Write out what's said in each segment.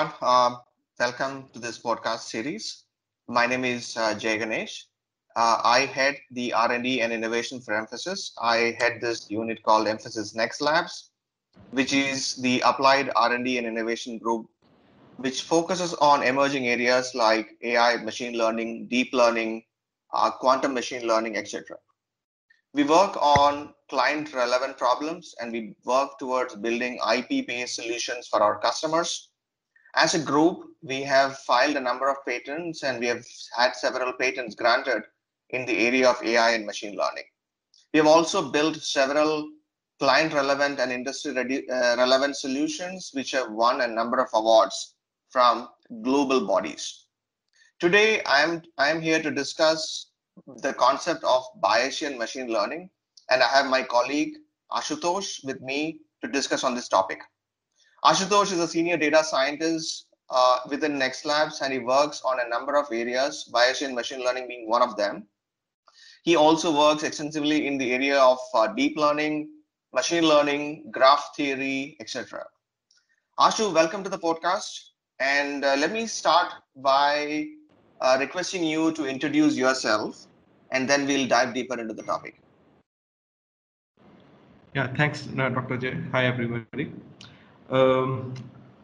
everyone. Welcome to this podcast series. My name is Jay Ganesh. I head the R&D and innovation for Mphasis. I head this unit called Mphasis Next Labs, which is the applied R&D and innovation group, which focuses on emerging areas like AI, machine learning, deep learning, quantum machine learning, etc. We work on client relevant problems and we work towards building IP-based solutions for our customers. As a group, we have filed a number of patents and we have had several patents granted in the area of AI and machine learning. We have also built several client relevant and industry relevant solutions which have won a number of awards from global bodies. Today, I am here to discuss the concept of Bayesian machine learning, and I have my colleague Ashutosh with me to discuss on this topic. Ashutosh is a senior data scientist within Next Labs, and he works on a number of areas, Bayesian machine learning being one of them. He also works extensively in the area of deep learning, machine learning, graph theory, etc. Ashu, welcome to the podcast. And let me start by requesting you to introduce yourself, and then we'll dive deeper into the topic. Yeah, thanks, Dr. Jay. Hi, everybody.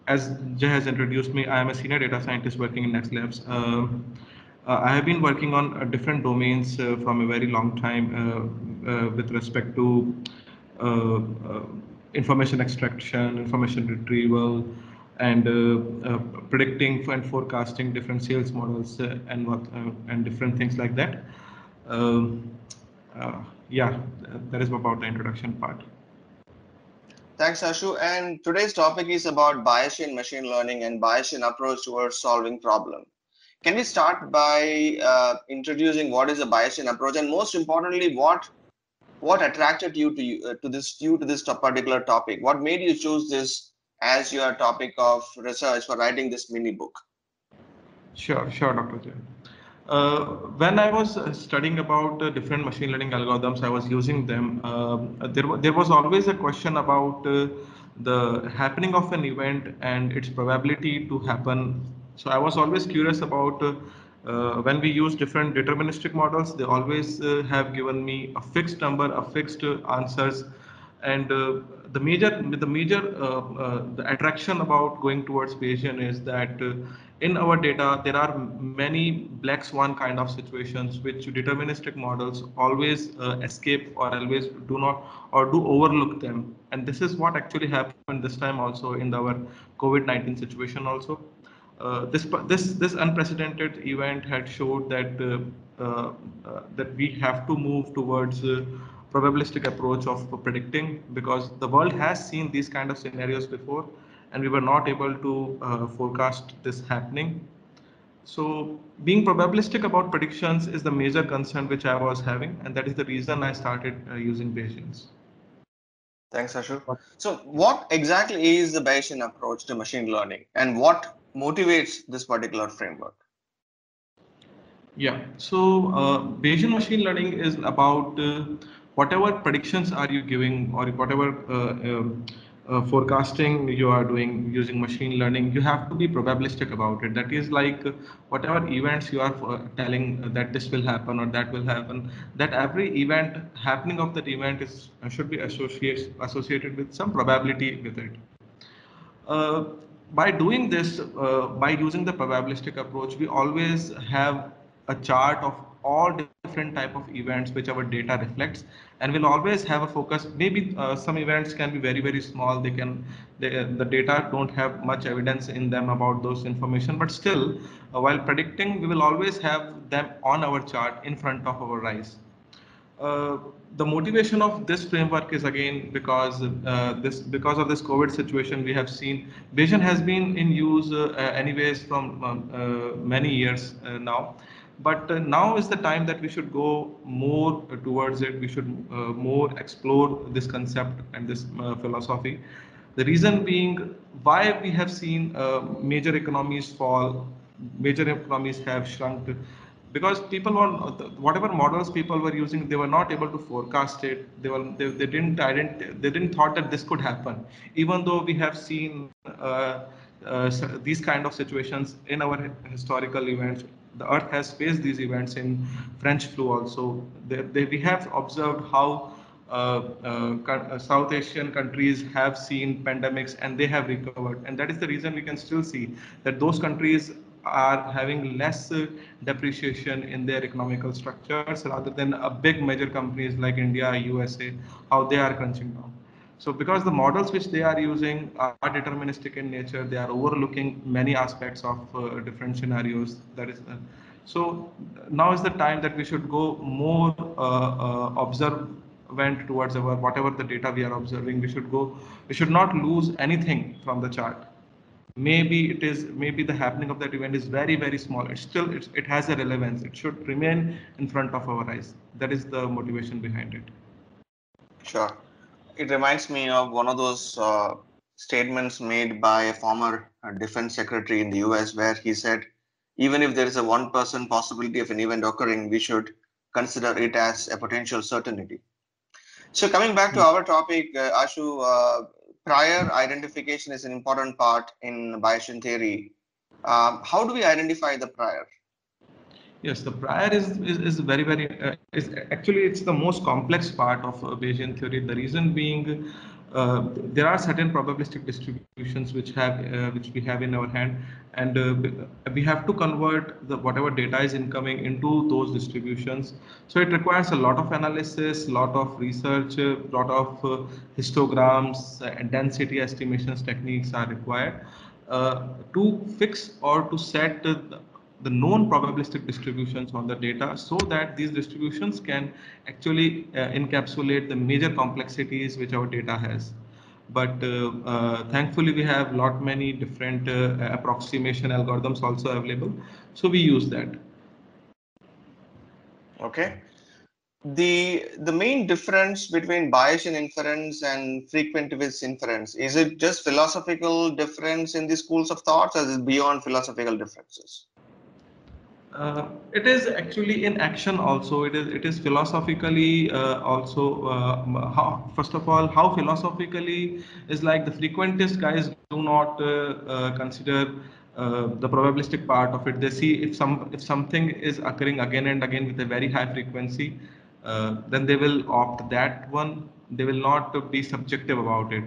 As Jay has introduced me, I am a senior data scientist working in Next Labs. I have been working on different domains from a very long time with respect to information extraction, information retrieval, and predicting and forecasting different sales models and different things like that. Yeah, that is about the introduction part. Thanks, Ashu. And today's topic is about Bayesian machine learning and Bayesian approach towards solving problem. Can we start by introducing what is a Bayesian approach, and most importantly, what attracted you to this particular topic? What made you choose this as your topic of research for writing this mini book? Sure, Dr. Jay. When I was studying about different machine learning algorithms, I was using them. There was always a question about the happening of an event and its probability to happen. So I was always curious about when we use different deterministic models, they always have given me a fixed number, a fixed answers, and the attraction about going towards Bayesian is that in our data there are many black swan kind of situations which deterministic models always escape or always do not or do overlook them, and this is what actually happened this time also in our COVID-19 situation also. This unprecedented event had showed that we have to move towards probabilistic approach of predicting, because the world has seen these kind of scenarios before and we were not able to forecast this happening. So being probabilistic about predictions is the major concern which I was having, and that is the reason I started using Bayesians. Thanks, Ashu. So what exactly is the Bayesian approach to machine learning, and what motivates this particular framework? Yeah, so Bayesian machine learning is about whatever predictions are you giving or whatever forecasting you are doing using machine learning, you have to be probabilistic about it. That is like whatever events you are telling that this will happen or that will happen, that every event happening of that event is should be associated with some probability with it. Uh, by doing this, by using the probabilistic approach, we always have a chart of all different type of events which our data reflects, and we'll always have a focus. Maybe some events can be very small. The data don't have much evidence in them about those information, but still, while predicting, we will always have them on our chart in front of our eyes. Uh, the motivation of this framework is again because of this COVID situation. We have seen Bayesian has been in use anyways from many years now, but now is the time that we should go more towards it. We should more explore this concept and this philosophy. The reason being why we have seen major economies fall, major economies have shrunk, because people were whatever models people were using, they were not able to forecast it. They didn't thought that this could happen, even though we have seen these kind of situations in our historical events. The Earth has faced these events in French flu also. We have observed how South Asian countries have seen pandemics and they have recovered, and that is the reason we can still see that those countries are having less depreciation in their economical structures rather than a big major companies like India, USA, how they are crunching down. So because the models which they are using are deterministic in nature, they are overlooking many aspects of different scenarios. That is, so now is the time that we should go more observant towards our whatever the data we are observing. We should not lose anything from the chart. Maybe the happening of that event is very small. It has a relevance. It should remain in front of our eyes. That is the motivation behind it. Sure. It reminds me of one of those statements made by a former defense secretary in the US, where he said, even if there is a 1% possibility of an event occurring, we should consider it as a potential certainty. So, coming back to our topic, Ashu, prior identification is an important part in Bayesian theory. How do we identify the prior? Yes, the prior is very is actually it's the most complex part of Bayesian theory. The reason being, there are certain probabilistic distributions which we have in our hand, and we have to convert the whatever data is incoming into those distributions. So it requires a lot of analysis, lot of research, lot of histograms and density estimations techniques are required to fix or to set the known probabilistic distributions on the data so that these distributions can actually encapsulate the major complexities which our data has. But thankfully we have lot many different approximation algorithms also available, so we use that. Okay. The main difference between Bayesian inference and frequentivist inference, is it just philosophical difference in the schools of thoughts, or is it beyond philosophical differences? It is actually in action also. It is philosophically also. First of all, how philosophically is like the frequentist guys do not consider the probabilistic part of it. They see if something is occurring again and again with a very high frequency, then they will opt that one. They will not be subjective about it.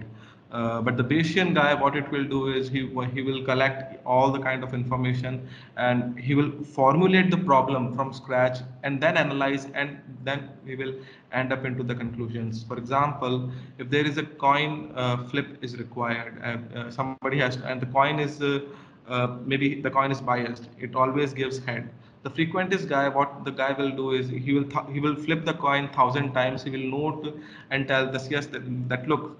But the Bayesian guy, what it will do is he will collect all the kind of information and he will formulate the problem from scratch and then analyze, and then we will end up into the conclusions. For example, if there is a coin flip is required, somebody has to, and the coin is maybe the coin is biased. It always gives head. The frequentist guy, what the guy will do is he will flip the coin 1,000 times. He will note and tell this, yes, that look,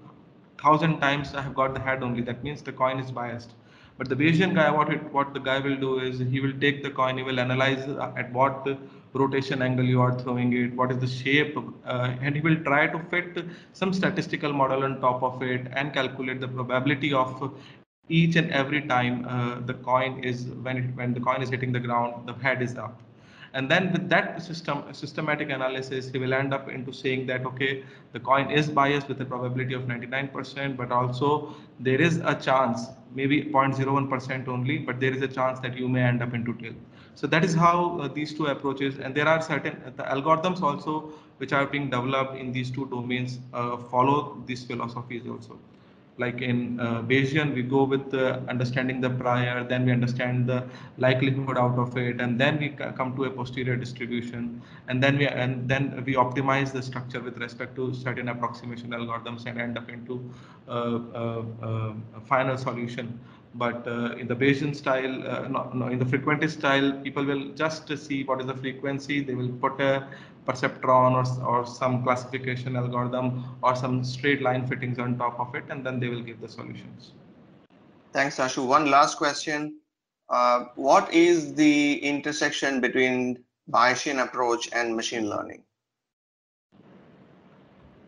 1,000 times I have got the head only. That means the coin is biased. But the Bayesian guy, what the guy will do is he will take the coin, he will analyze at what rotation angle you are throwing it, what is the shape, and he will try to fit some statistical model on top of it and calculate the probability of each and every time the coin is when the coin is hitting the ground, the head is up. And then with that systematic analysis, he will end up into saying that okay, the coin is biased with a probability of 99%, but also there is a chance, maybe 0.01% only, but there is a chance that you may end up into tail. So that is how these two approaches, and there are certain the algorithms also which are being developed in these two domains follow these philosophies also. Like in Bayesian, we go with understanding the prior, then we understand the likelihood out of it, and then we come to a posterior distribution, and then we optimize the structure with respect to certain approximation algorithms and end up into a final solution. But in the Bayesian style, no, in the frequentist style, people will just see what is the frequency. They will put a perceptron or some classification algorithm or some straight line fittings on top of it, and then they will give the solutions. Thanks, Ashu. One last question. What is the intersection between Bayesian approach and machine learning?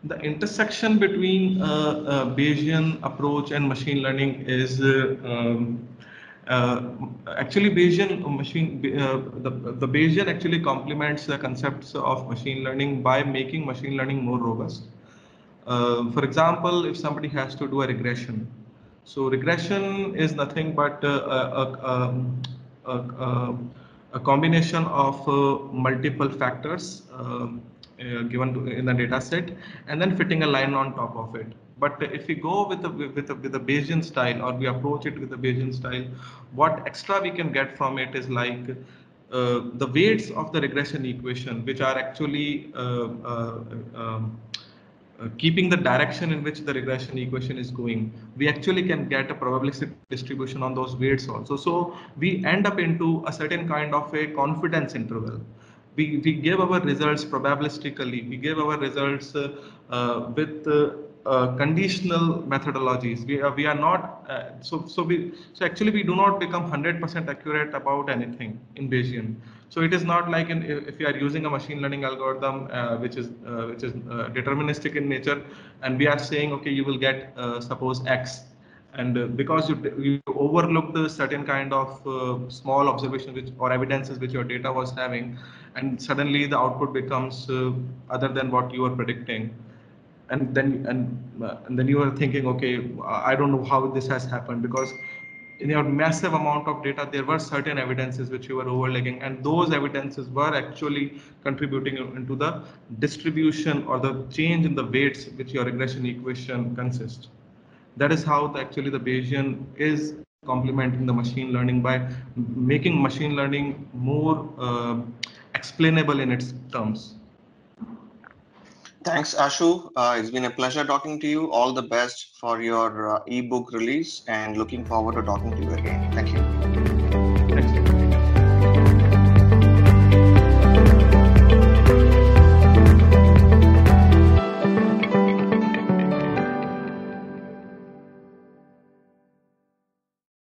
The intersection between Bayesian approach and machine learning is actually the Bayesian actually complements the concepts of machine learning by making machine learning more robust. For example, if somebody has to do a regression, So regression is nothing but a combination of multiple factors given in the data set, and then fitting a line on top of it. But if we go with the Bayesian style, or we approach it with the Bayesian style, what extra we can get from it is like the weights of the regression equation, which are actually keeping the direction in which the regression equation is going, we actually can get a probabilistic distribution on those weights also. So we end up into a certain kind of a confidence interval. We give our results probabilistically, we give our results with conditional methodologies. We are not so actually we do not become 100% accurate about anything in Bayesian. So it is not like if you are using a machine learning algorithm which is deterministic in nature, and we are saying okay, you will get suppose X, and because you overlooked a certain kind of small observation which or evidences which your data was having, and suddenly the output becomes other than what you were predicting, and then you are thinking, okay, I don't know how this has happened, because in your massive amount of data there were certain evidences which you were overlooking, and those evidences were actually contributing into the distribution or the change in the weights which your regression equation consists. That is how actually the Bayesian is complementing the machine learning by making machine learning more explainable in its terms. Thanks, Ashu. It's been a pleasure talking to you. All the best for your ebook release, and looking forward to talking to you again. Thank you.